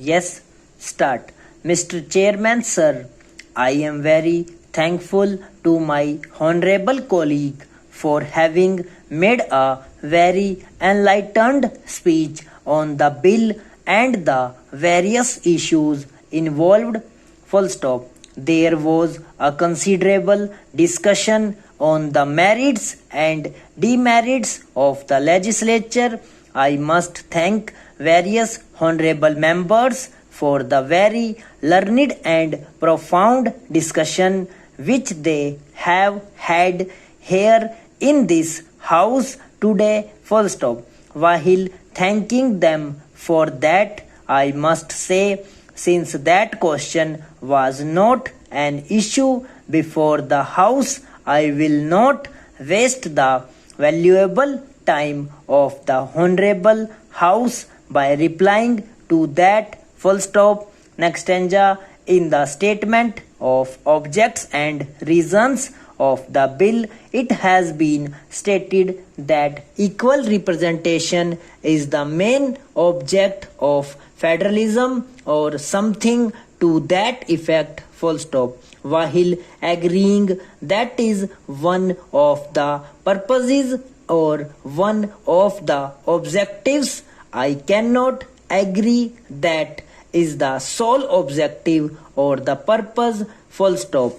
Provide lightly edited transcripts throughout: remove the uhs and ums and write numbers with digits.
Yes, start. Mr. Chairman, sir, I am very thankful to my honorable colleague for having made a very enlightened speech on the bill and the various issues involved. Full stop. There was a considerable discussion on the merits and demerits of the legislature. I must thank various honorable members for the very learned and profound discussion which they have had here in this house today. Full stop. While thanking them for that, I must say, since that question was not an issue before the house, I will not waste the valuable time of the honorable house by replying to that. Full stop. Next stanza. In the statement of objects and reasons of the bill, it has been stated that equal representation is the main object of federalism or something to that effect. Full stop. While agreeing that is one of the purposes or one of the objectives, I cannot agree that is the sole objective or the purpose. Full stop.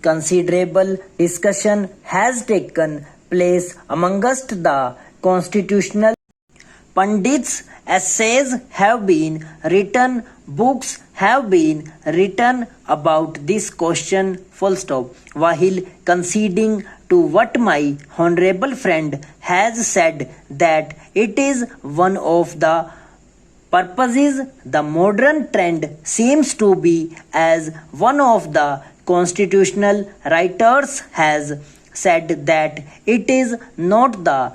Considerable discussion has taken place amongst the constitutional pundits. Essays have been written, books have been written about this question. Full stop. While conceding to what my honorable friend has said that it is one of the purposes, the modern trend seems to be, as one of the constitutional writers has said, that it is not the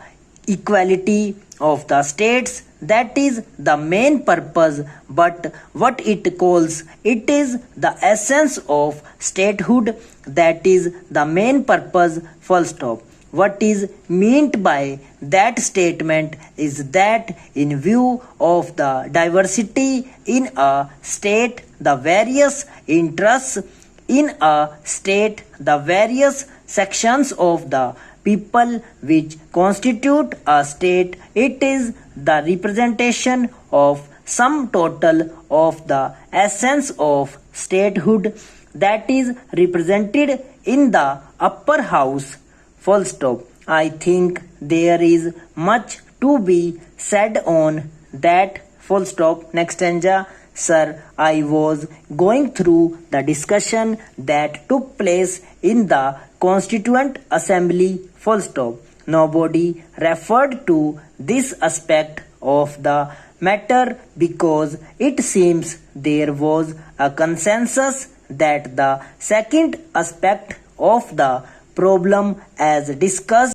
equality of the states that is the main purpose, but what it calls it is the essence of statehood that is the main purpose. Full stop. What is meant by that statement is that in view of the diversity in a state, the various interests in a state, the various sections of the people which constitute a state, it is the representation of sum total of the essence of statehood that is represented in the upper house. Full stop. I think there is much to be said on that. Full stop. Next stanza. Sir, I was going through the discussion that took place in the Constituent Assembly. Full stop. Nobody referred to this aspect of the matter because it seems there was a consensus that the second aspect of the problem, as discussed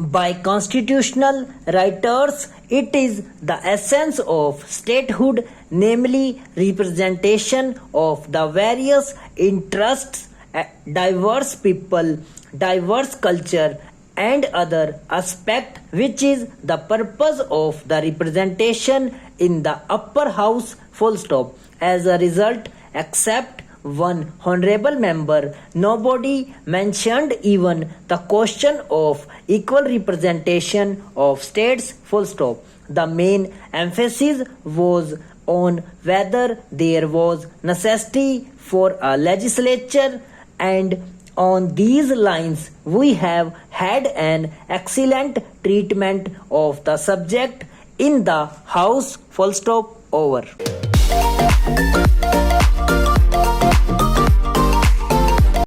by constitutional writers, it is the essence of statehood, namely representation of the various interests, diverse people, diverse culture, and other aspect, which is the purpose of the representation in the upper house. Full stop. As a result, except one honorable member, nobody mentioned even the question of equal representation of states. Full stop. The main emphasis was on whether there was necessity for a legislature, and on these lines we have had an excellent treatment of the subject in the house. Full stop. Over.